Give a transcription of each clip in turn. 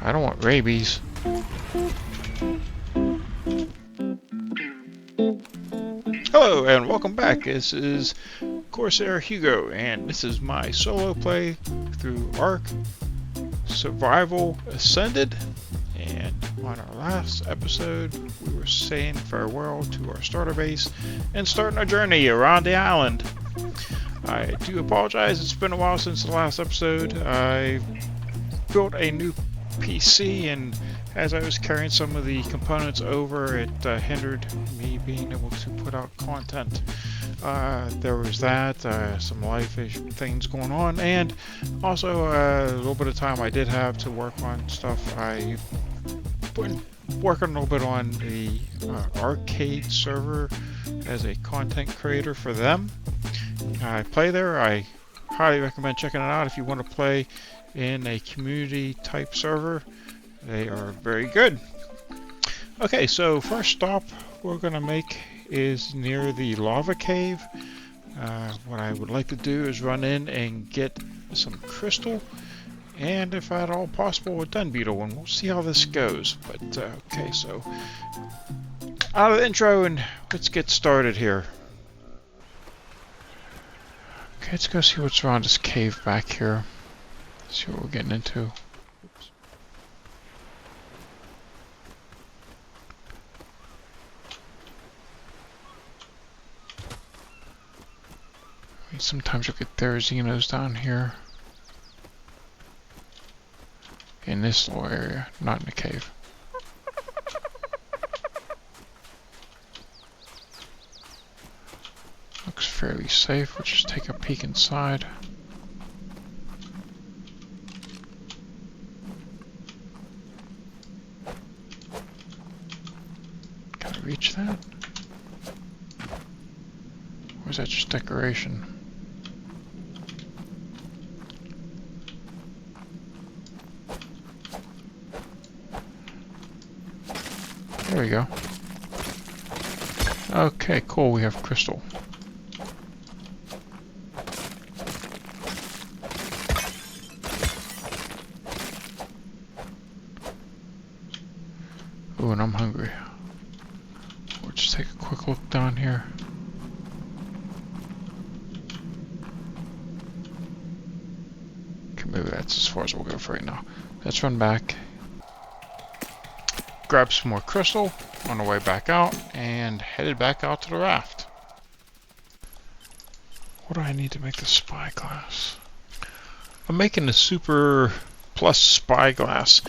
I don't want rabies. Hello and welcome back. This is Corsair Hugo, and this is my solo play through Ark Survival Ascended. And on our last episode, we were saying farewell to our starter base and starting our journey around the island. I do apologize, it's been a while since the last episode. I built a new PC, and as I was carrying some of the components over, it hindered me being able to put out content. There was that, some life things going on, and also a little bit of time I did have to work on stuff. I been working a little bit on the arcade server as a content creator for them. I play there. I highly recommend checking it out if you want to play in a community type server. They are very good. Okay, so first stop we're going to make is near the lava cave. What I would like to do is run in and get some crystal, and if at all possible a dung beetle, and we'll see how this goes. But okay, so out of the intro and let's get started here. Okay, let's go see what's around this cave back here. See what we're getting into. Oops. I mean, sometimes you'll get Therizzinos down here. In this little area, not in the cave. Looks fairly safe. We'll just take a peek inside. Can I reach that? Or is that just decoration? There we go. Okay, cool, we have crystal. Ooh, and I'm hungry. We'll just take a quick look down here. Okay, maybe that's as far as we'll go for right now. Let's run back. Grab some more crystal on the way back out, and headed back out to the raft. What do I need to make the spyglass? I'm making the Super Plus spyglass.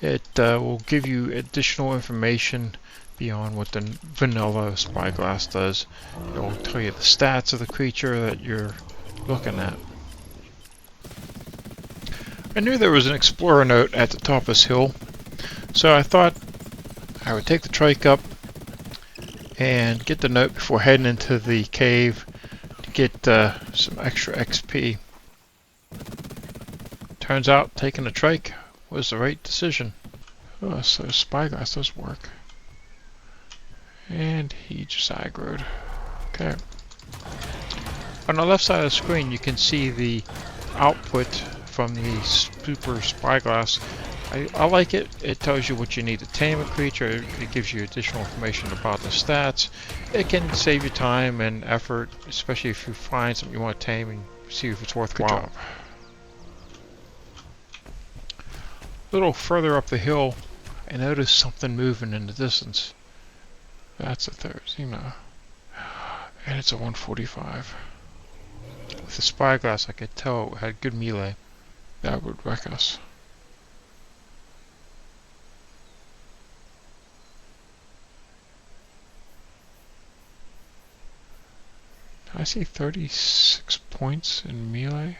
It will give you additional information beyond what the vanilla spyglass does. It will tell you the stats of the creature that you're looking at. I knew there was an explorer note at the top of this hill, so I thought I would take the trike up and get the note before heading into the cave to get some extra XP. Turns out taking the trike was the right decision. Oh, so spyglass does work. And he just aggroed. Okay. On the left side of the screen you can see the output from the Super Spyglass. I like it. It tells you what you need to tame a creature. It gives you additional information about the stats. It can save you time and effort, especially if you find something you want to tame and see if it's worthwhile. A little further up the hill, I noticed something moving in the distance. That's a Therizino. And it's a 145. With the spyglass I could tell it had good melee. That would wreck us. I see 36 points in melee.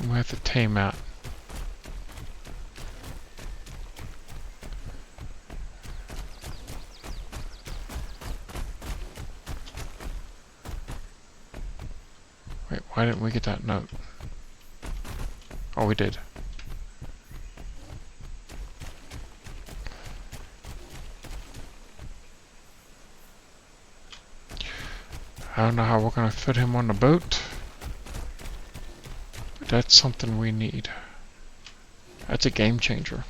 We have to tame that. Wait, why didn't we get that note? Oh, we did. I don't know how we're going to fit him on the boat. That's something we need. That's a game changer.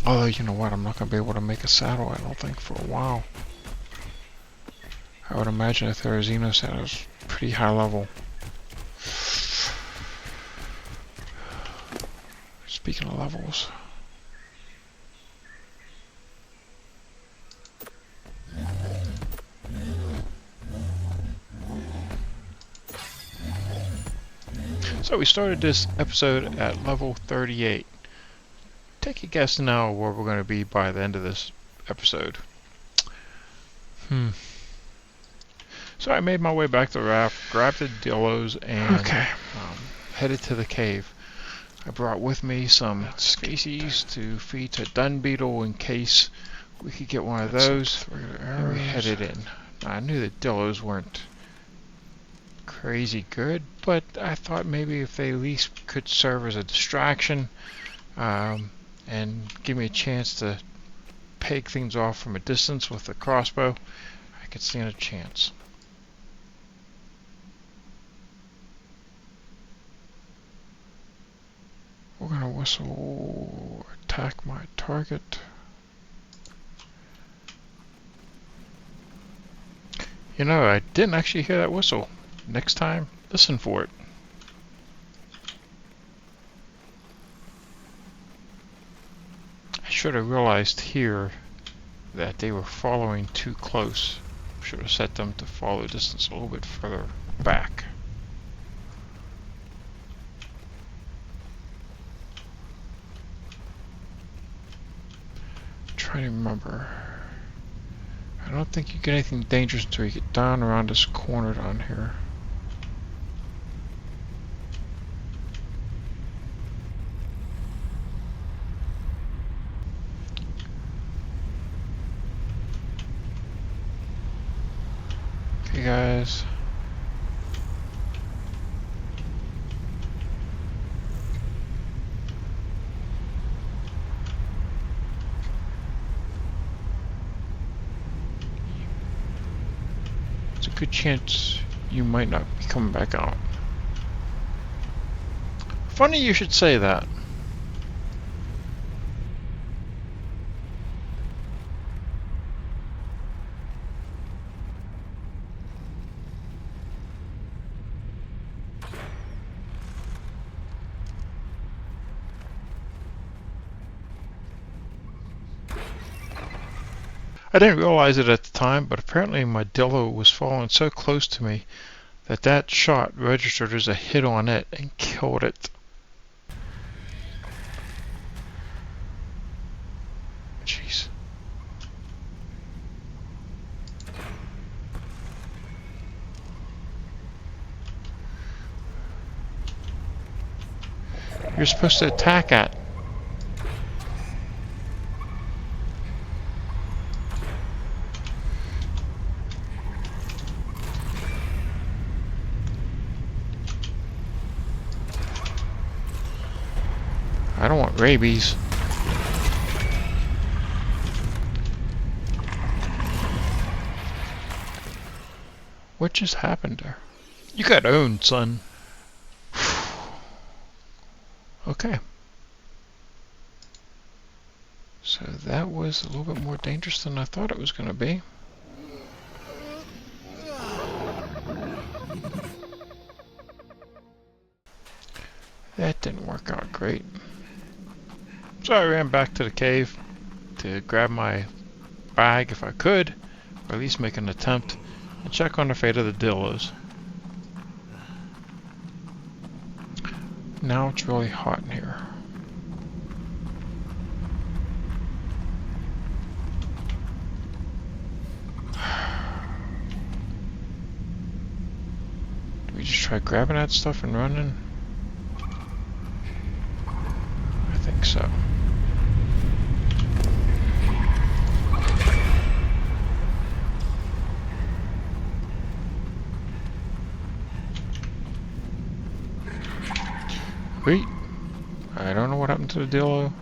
Although, you know what, I'm not going to be able to make a saddle, I don't think, for a while. I would imagine if there are Xeno saddles, pretty high level. Speaking of levels. So we started this episode at level 38. Take a guess now where we're going to be by the end of this episode. So I made my way back to the raft, grabbed the dillos, and headed to the cave. I brought with me some species to feed to dung beetle in case we could get one of those. And we headed in. Now, I knew the dillos weren't crazy good, but I thought maybe if they at least could serve as a distraction and give me a chance to peg things off from a distance with the crossbow, I could stand a chance. We're gonna whistle, attack my target. You know, I didn't actually hear that whistle. Next time, listen for it. I should have realized here that they were following too close. Should have set them to follow distance a little bit further back. Trying to remember. I don't think you get anything dangerous until you get down around this corner down here. Okay, guys. Good chance you might not be coming back out. Funny you should say that. I didn't realize it at the time, but apparently my dillo was falling so close to me that that shot registered as a hit on it and killed it. Jeez. You're supposed to attack at. I don't want rabies. What just happened there? You got owned, son. Okay. So that was a little bit more dangerous than I thought it was going to be. That didn't work out great. So I ran back to the cave to grab my bag if I could, or at least make an attempt, and check on the fate of the dillos. Now it's really hot in here. Do we just try grabbing that stuff and running? I think so. Wait, I don't know what happened to the dillo.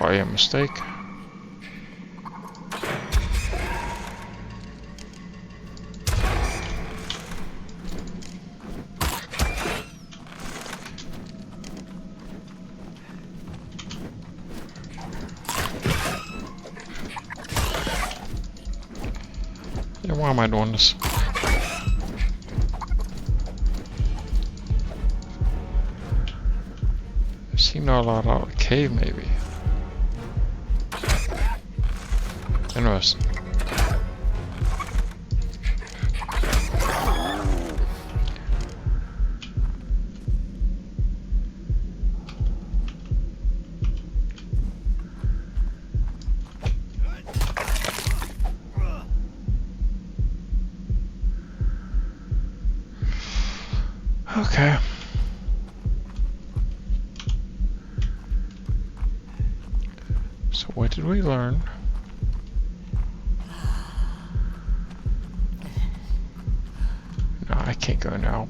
Probably a mistake. Yeah, why am I doing this? I seem not allowed out of the cave, maybe. Interesting. Okay. So what did we learn? No, I can't go now.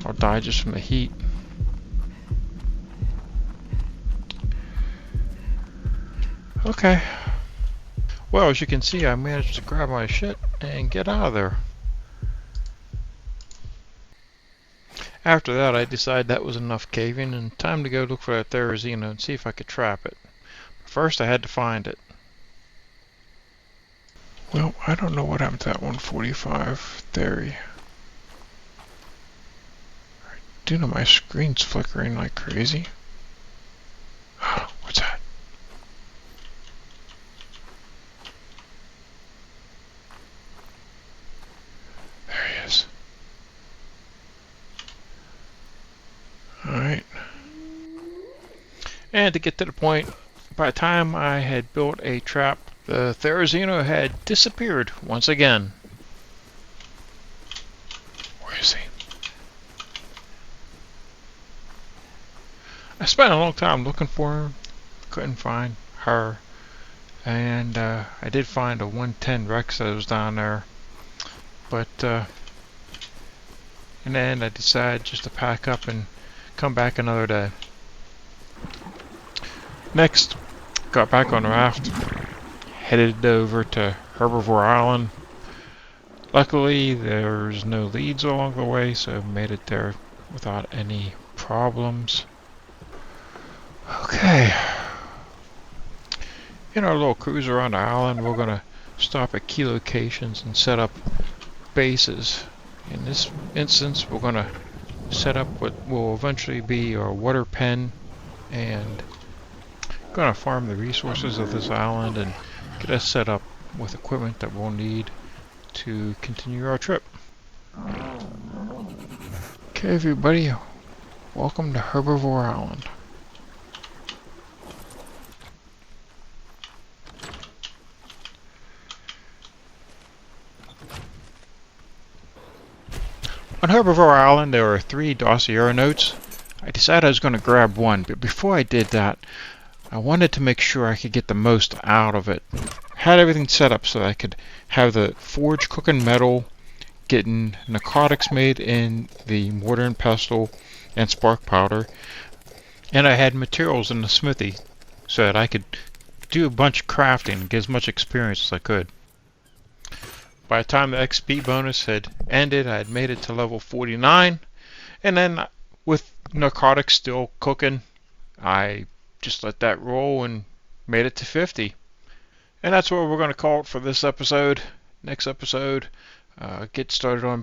I'll die just from the heat. Okay. Well, as you can see, I managed to grab my shit and get out of there. After that, I decided that was enough caving and time to go look for that Therizino and see if I could trap it. First, I had to find it. Well, I don't know what happened to that 145 Theory. I do know my screen's flickering like crazy. What's that? There he is. Alright. And to get to the point, by the time I had built a trap, the Therizino had disappeared once again. Where is he? I spent a long time looking for her, couldn't find her, and I did find a 110 Rex that was down there, but in the end I decided just to pack up and come back another day. Next, got back on the raft, headed over to Herbivore Island. Luckily there's no leads along the way, so made it there without any problems. Okay, in our little cruise around the island, we're going to stop at key locations and set up bases. In this instance, we're going to set up what will eventually be our water pen, and going to farm the resources of this island and get us set up with equipment that we'll need to continue our trip. Okay, everybody, welcome to Herbivore Island. On Herbivore Island, there are 3 dossier notes. I decided I was going to grab one, but before I did that, I wanted to make sure I could get the most out of it. Had everything set up so I could have the forge cooking metal, getting narcotics made in the mortar and pestle and spark powder, and I had materials in the smithy so that I could do a bunch of crafting and get as much experience as I could. By the time the XP bonus had ended, I had made it to level 49, and then with narcotics still cooking, I just let that roll and made it to 50. And that's what we're going to call it for this episode. Next episode, get started on